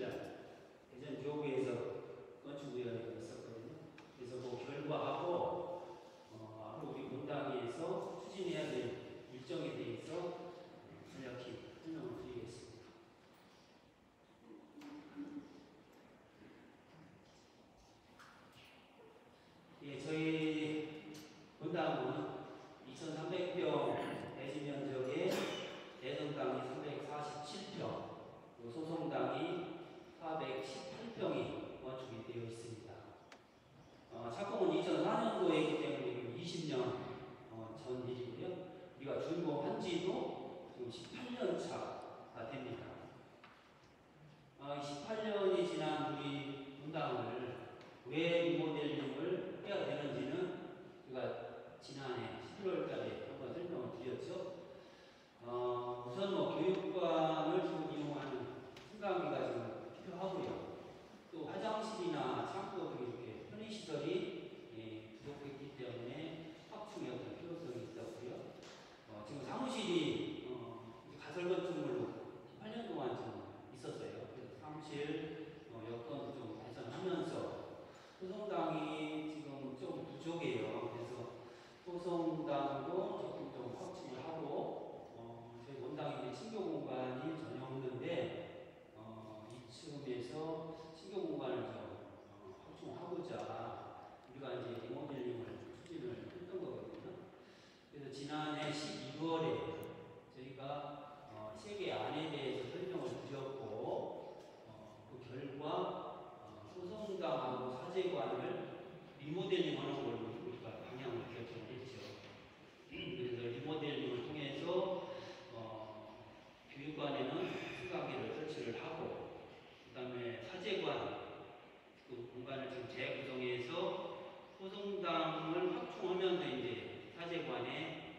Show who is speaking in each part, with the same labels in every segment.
Speaker 1: 날 대전 교구에서 건축위원회가 있었거든요. 그래서 그 결과하고 앞으로 우리 본당에서 추진해야 될 일정에 대해서 간략히 설명을 드리겠습니다. 예, 저희 본당은 2,300평 대지 면적의 대성당이 347평, 소성당이 418평이 건축이 되어 있습니다. 착공은 2004년도에 있기 때문에 20년 전 일이고요. 우리가 준공한 지도 지금 18년 차가 됩니다. 18년이 지난 우리 본당을 왜 리모델링을 해야 되는지는 제가 지난해 11월 달에 한번 설명을 드렸죠. 우선 교육관을 좀 이용하는 승강기가 좀 필요하고요. 또 화장실이나 창고 등 이렇게 편의시설이 부족했기 때문에 확충의 어떤 필요성이 있었고요. 지금 사무실이 가설 건축물로 8년 동안 좀 있었어요. 그래서 사무실 여건도 좀 개선하면서 소성당이 지금 좀 부족해요. 그래서 소성당도 조금 좀 확충을 하고 저희 본당에 친교 공간이 전혀 없는데 이쯤에서 친교 공간을 좀 확충하고자 우리가 이제 리모델링을 추진을 했던 거거든요. 그래서 지난해 12월에 저희가 세계 안에 대해서 설명을 드렸고 그 결과 소성당하고 사제관을 리모델링하는 걸로 우리가 방향을 결정했죠. 그래서 리모델링을 통해서 교육관에는 승강기를 설치를 하고, 그 다음에 사제관 그 공간을 지금 재구성해서 소성당을 확충하면서 이제 사제관에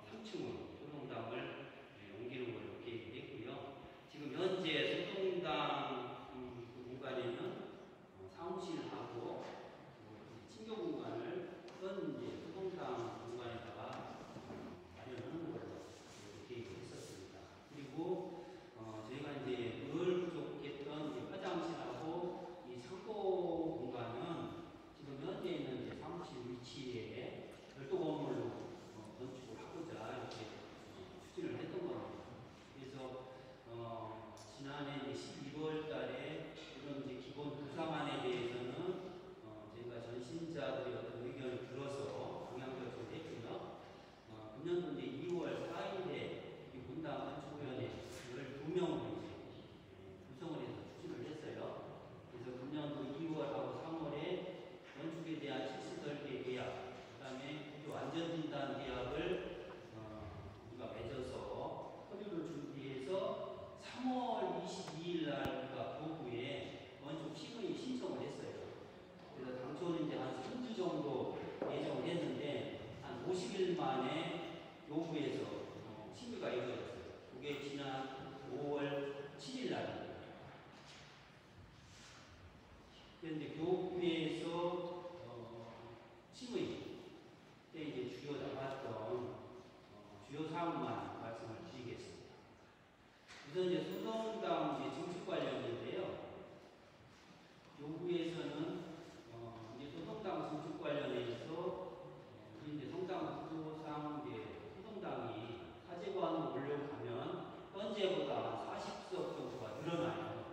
Speaker 1: 3층으로 소성당을 옮기는 걸로 계획이 됐고요. 지금 현재 소성당 그 공간에는 사무실하고 친교 공간을 떤 이제 소성당 공간에다가 마련하는 걸로 계획을 했었습니다. 그리고 저희가 이제 늘 부족했던 이제 화장실하고 이 창고 공간은 지금 현재 있는 이제 사무실 위치에 별도 건물로 건축을 하고자 이렇게 추진을 했던 겁니다. 그래서 지난해 12월 달에 이런 이제 기본 구상안에 대해서는 저희가 전신자들의 어떤 의견을 들어서 방향 결정을 했고요. 금년도 이제 2월 4일에 이 본당 건축위원회 12명으로 이제 구성을 해서 추진을 했어요. 그래서 금년도 2월하고 3월에 건축에 대한 실시설계 계약, 그 다음에 구조 안전진단 계약을 우리가 맺어서 서류를 준비해서 3월 22일 날 우리가 교구에 건축 심의 신청을 했어요. 그래서 당초는 이제 한 3주 정도 예정을 했는데 한 50일 만에 교구에서 심의가 이루어졌어요. 그게 지난 5월 7일 날입니다. 현재 교구에서 심의 때 이제 주요 나왔던 주요 사항만 말씀을 드리겠습니다. 우선 이제 소성당 증축 관련인데요. 교구에서는 이제 소성당 증축 관련해서 이제 성당 구조상 이제 소성당이 사제관으로 올려가면 현재보다 40석 정도가 늘어나요.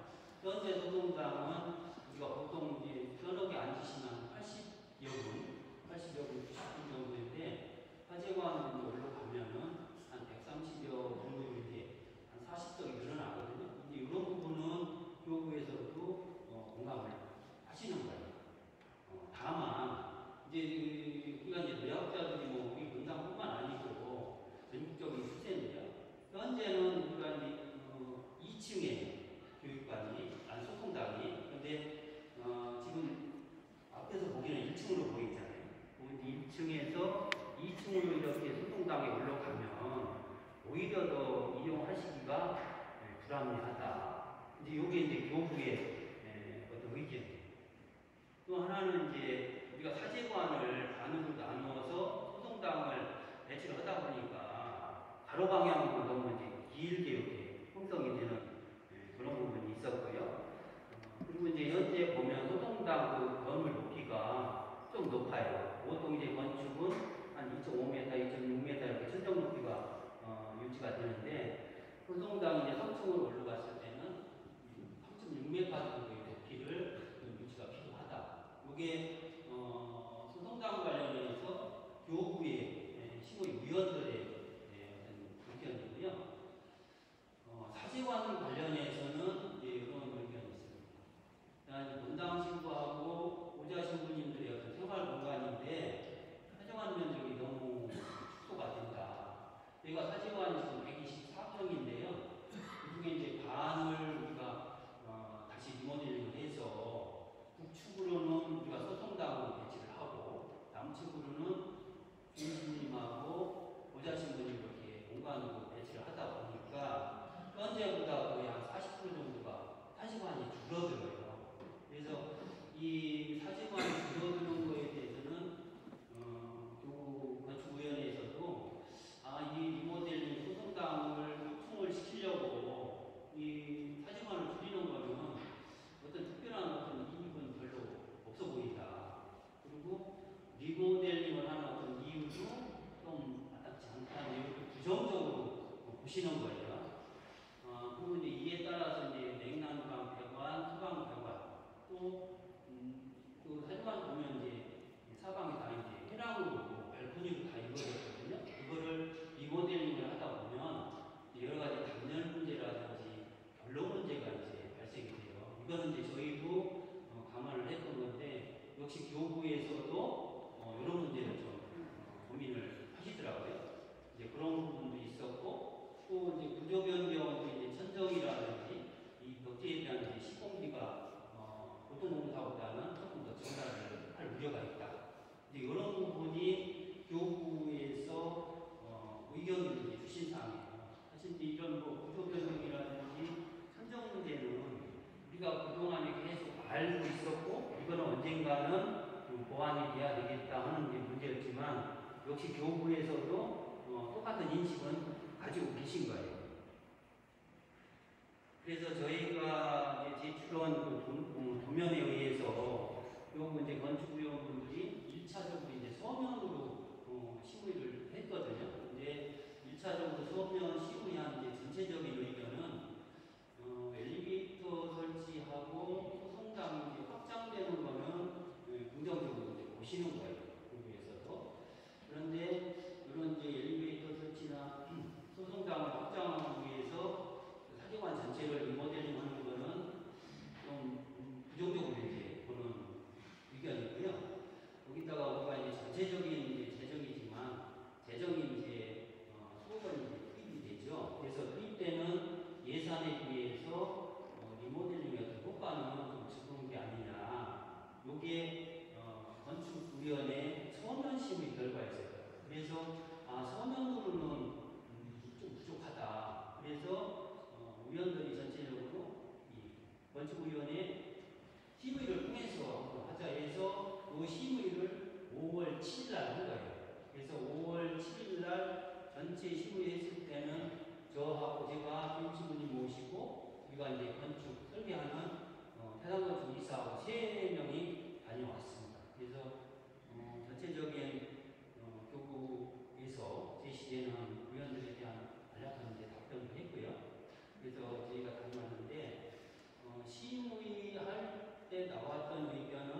Speaker 1: 현재 소성당은 우리가 보통 이제 편하게 앉으시면 80여 분, 90분 정도인데 사제관으로 올라가면은 한 130여 정도인데 한 40석이 늘어나거든요. 근데 이런 부분은 교구에서도 공감을 하시는 거예요. 다만 이제 우리가 이제 노약자들이 우리 본당뿐만 아니고 전국적인 추세인데요. 현재는 우리가 이제 2층에 교육관이 소통당이 근데 지금 앞에서 보기는 1층으로 보이잖아요. 1층에서 2층으로 이렇게 소통당에 올라가면 오히려 더 이용하시기가 불합리하다. 이제 이게 이제 교부의 어떤 의견이에요. 또 하나는 이제 우리가 사제관을 반으로 나누어서 소통당을 배치를 하다 보니까 가로 방향으로 너무 이제 길게 이렇게 형성이 되는 그런 부분이 있었고요. 높아요. 보통 이제 건축은 한 2.5m, 2.6m 이렇게 천정 높이가 유지가 되는데 소송당 이제 3층으로 올라갔을 때는 3.6m 정도의 높이를 유지가 필요하다. 이게 소송당 관련해서 교구의 시의 위원들의 어떤 의견이고요. 사제관 관련해서는 이런 의견이 있습니다. 본당 신부하고 보좌 신부님들의 어떤 생활 공간인데 사제관 면적이 너무 축소가 된다. 여기가 사제관이 지금 124평인데요. 그중에 이제 반을 우리가 다시 리모델링을 해서 북축으로는 우리가 소통당으로 배치를 하고 남측으로는 주임님하고 보좌 신부님 이렇게 공간으로 배치를 하다 보니까 현재보다 거의 한 40% 정도가 사제관이 줄어들어요. 그래서 이 사제관이 줄어드는 거에 대해서는 건축위원회에서도 이 리모델링 소송당을 확충을 시키려고 이 사제관을 줄이는 거는 어떤 특별한 어떤 이익은 별로 없어 보인다. 그리고 리모델링을 하는 어떤 이유도 좀 마땅치 않다는 이유를 부정적으로 보시는 거예요. 그리고 이제 이에 따라서 이제 냉난방 배관, 수방 배관 또 사주관 보면 이제 사방이 다 이제 해랑으로 발코니로 다 이루어졌거든요. 이거를 리모델링을 하다 보면 여러 가지 단열 문제라든지 결로 문제가 이제 발생이 돼요. 이거는 이제 저희도 감안을 했던 건데 역시 교구에서도 이런 문제를 좀 고민을 하시더라고요. 이제 그런 부분도 있었고 또 이제 구조 변경도 이제 천정이라든지 이 벽지에 대한 이제 시공비가 보통 공사보다는 조금 더 증가를 할 우려가 있다. 이제 이런 부분이 교구에서 의견을 주신 사항이에요. 사실 이제 이런 뭐 구조 변경이라든지 천정 문제는 우리가 그동안에 계속 알고 있었고 이거는 언젠가는 보완이 돼야 되겠다 하는 게 문제였지만 역시 교구에서도 똑같은 인식은 가지고 계신 거예요. 그래서 저희가 이제 제출한 그 도면에 의해서 요거 이제 건축위원분들이 1차적으로 이제 서면으로 심의를 했거든요. 이제 1차적으로 서면 심의한 이제 전체적인 의견은 엘리베이터 설치하고 소송당이 이제 확장되는 거는 긍정적으로 이제 보시는 거예요. 교구에서도. 그런데 이런 이제 엘리베이터 설치나 소송당을 확장하기 위해서 사제관 전체를 리모델링 하는 거는 좀 부정적으로 이제 보는 의견이고요. 거기다가 우리가 이제 전체적인 이제 재정이 이제 수억 원이 이제 투입이 되죠. 그래서 투입되는 예산에 비해서 리모델링의 어떤 효과는 좀 적은 게 아니냐. 요게 건축위원회 서면 심의 결과였어요. 그래서 서면으로는 좀 부족하다. 그래서 위원들이 전체적으로 이 건축위원회 심의를 통해서 한번 하자 해서 그 심의를 5월 7일 날 한 거예요. 그래서 5월 7일 날 전체 심의했을 때는 저하고 제가 김신부님 모시고 우리가 이제 건축 설계하는 해상건축 이사하고 3명이 다녀왔습니다. 그래서 전체적인 교구에서 제시되는 위원들에 대한 간략한 이제 답변을 했고요. 그래서 저희가 다녀왔는데 심의할 때 나왔던 의견은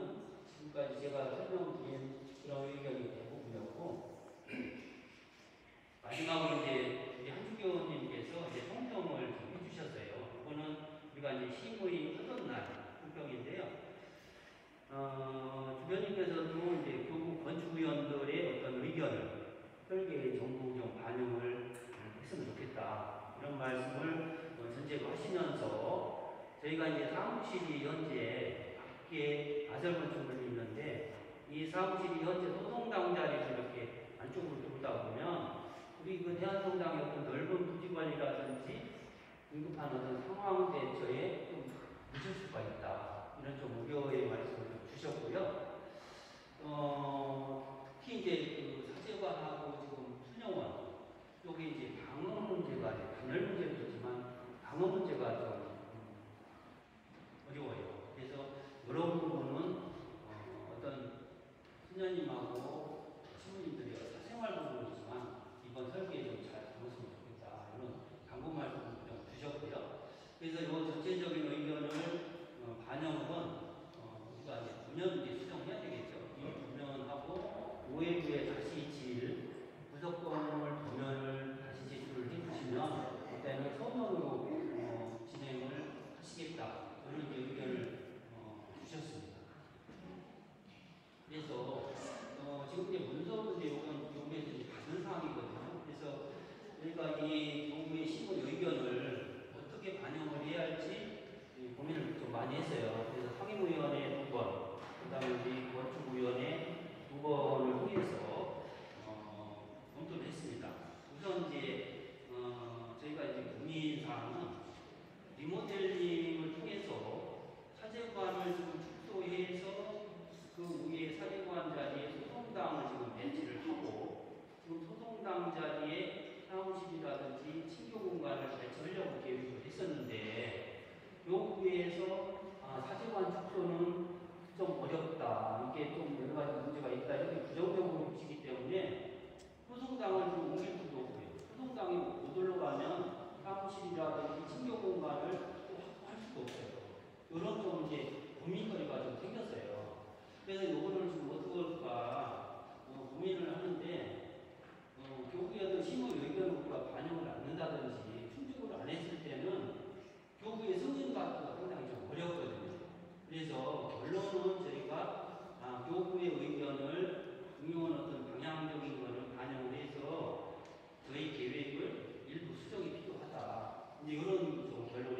Speaker 1: 지금까지 제가 설명드린 그런 의견이 대부분이었고 마지막으로 이제 우리 한주교님께서 이제 성평을 좀 해주셨어요. 그거는 우리가 이제 심의하던 날 성평인데요. 주변님께서도 이제 교구 건축위원들의 어떤 의견을 설계에 전부 좀 반영을 했으면 좋겠다 이런 말씀을 전제로 하시면서 저희가 이제 사무실이 현재 밖에 아설건축물이 있는데 이 사무실이 현재 소송당 자리에서 이렇게 안쪽으로 들어오다 보면 우리 그 대한성당의 어떤 넓은 부지관리라든지 긴급한 어떤 상황 대처에 좀 늦을 수가 있다. 이런 좀 우려의 말씀을 좀 주셨고요. 특히 이제 그 사제관하고 지금 수녀원 쪽에 이제 방어 문제가 단열 문제도 있지만 방어 문제가 좀 어려워요. 그래서 이런 부분은 어떤 수녀님하고 이제 의견을 주셨습니다. 그래서 지금 이제 문서로 이제 요구해서 이제 받은 사항이거든요. 그래서 저희가 이 정부의 심의 의견을 어떻게 반영을 해야 할지 고민을 좀 많이 했어요. 그래서 상임위원회 2번, 그다음에 우리 건축위원회 2번을 통해서 검토를 했습니다. 우선 이제 저희가 이제 고민 사항은 리모델링을 통해서 사제관을 좀 축소해서 그 위에 사제관 자리에 소송당을 지금 배치를 하고 지금 소송당 자리에 사무실이라든지 친교 공간을 배치하려고 계획을 했었는데 요구에서 사제관 축소는 좀 어렵다. 이게 좀 여러 가지 문제가 있다. 이렇게 부정적으로 보시기 때문에 소송당을 좀 옮길 수도 없고요. 소송당이 못 올라가면 사무실이라든지 친교 공간을 또 확보할 수도 없어요. 이런 좀 이제 고민거리가 좀 생겼어요. 그래서 이거를 지금 어떻게 할까 고민을 하는데 교구의 어떤 심의 의견을 우리가 반영을 않는다든지 충족을 안 했을 때는 교구의 승인 받기가 상당히 좀 어렵거든요. 그래서 결론은 저희가 교구의 의견을 중요한 어떤 방향적인 것을 반영을 해서 저희 계획을 일부 수정이 필요하다. 이제 이런 좀 결론에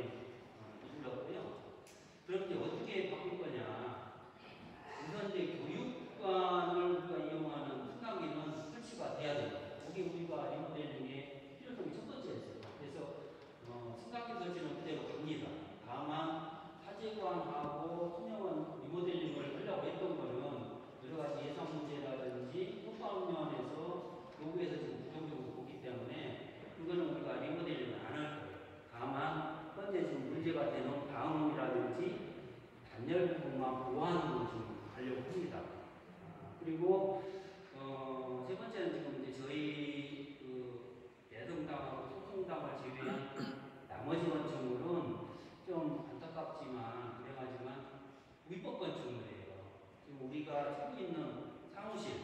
Speaker 1: 이르렀고요. 그럼 이제 어떻게 바꿀 거냐? 우선 이제 교육관을 우리가 이용하는 승강기는 설치가 돼야 됩니다. 그게 우리가 리모델링의 필요성이 첫 번째였어요. 그래서 승강기 설치는 그대로 갑니다. 다만 사제관하고 투명한 리모델링을 하려고 했던 거는 여러 가지 예산 문제라든지 효과 면에서 교구에서 지금 부정적으로 보기 때문에 그거는 우리가 리모델링을 안 할 거예요. 다만 현재 지금 문제가 되는 방음이라든지 단열 부분만 보완하는 걸 좀 하려고 합니다. 그리고 세 번째는 지금 이제 저희 대성당하고 소통당을 제외한 나머지 건축물은 좀 안타깝지만 그래가지만 위법 건축물이에요. 지금 우리가 쓰고 있는 사무실,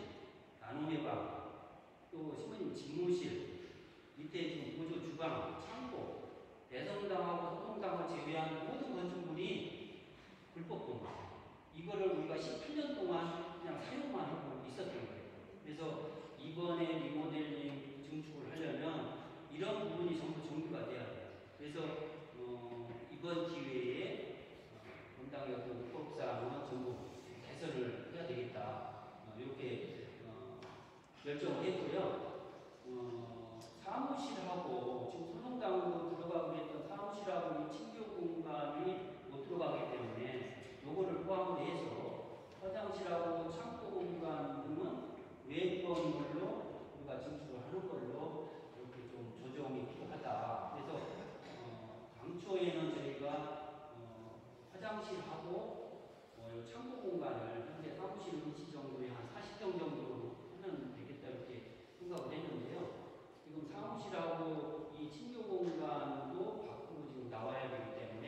Speaker 1: 나눔의 방, 또 신부님 집무실, 밑에 지금 보조 주방, 창고, 대성당하고 소통당을 제외한 모든 건축물이 불법 건물이에요. 이거를 우리가 18년 동안 그냥 사용만 하고 있었던 거예요. 그래서 이번에 리모델링 증축을 하려면 이런 부분이 전부 정비가 돼야 돼요. 그래서 이번 기회에 본당의 어떤 불법사항은 전부 개선을 해야 되겠다. 이렇게 결정을 했고요. 사무실하고 지금 소송당으로 들어가고 했던 사무실하고 이 친교 공간이 못 들어가기 때문에 요거를 포함을 해서 화장실하고 창고 공간 등은 외 건물로 우리가 증축을 하는 걸로 이렇게 좀 조정이 필요하다. 그래서 당초에는 저희가 화장실하고 창고 공간을 현재 사무실 위치 정도에 한 40평 정도로 하면 되겠다 이렇게 생각을 했는데요. 지금 사무실하고 이 친교 공간도 밖으로 지금 나와야 되기 때문에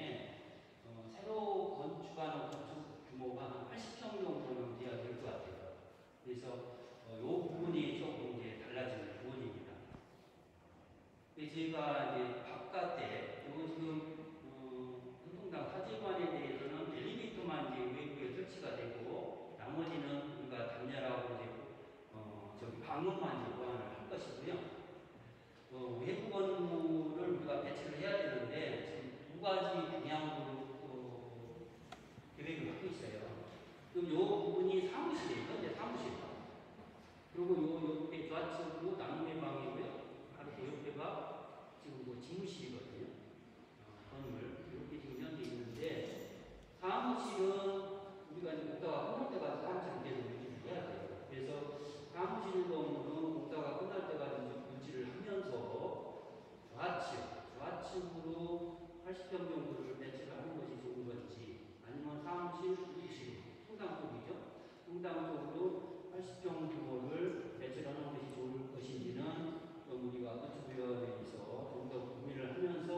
Speaker 1: 새로 건축하는 건축 규모가 한 80평 정도는 돼야 될 것 같아요. 그래서 이 부분이 조금 이제 달라지는 부분입니다. 저희가 이제 바깥에 이거 지금 소통당 사제관에 대해서는 엘리베이터만 이제 외부에 설치가 되고 나머지는 우리가 단열하고 이제 저기 방음만 이제 보완을 할 것이고요. 외부 건물을 우리가 배치를 해야 되는데 지금 두 가지 방향으로 계획을 하고 있어요. 그럼 이 부분이 사무실이에요. 현재 사무실. 그리고 요 옆에 좌측으로 나눔의 방이고요. 바로 그 옆에가 지금 집무실이거든요. 건물 이렇게 지금 현재 있는데 사무실은 우리가 이제 공사가 끝날 때까지 사무실 계속 유지를 해야 돼요. 그래서 사무실 건물은 공사가 끝날 때까지 유지를 하면서 좌측으로 80평 정도를 배치를 하는 것이 좋은 건지 아니면 사무실 위치로 성당 쪽이죠. 성당 쪽으로 80평 규모를 배치를 하는 것이 좋을 것인지는 좀 우리가 건축위원회에서 좀 더 고민을 하면서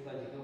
Speaker 1: 제가 지금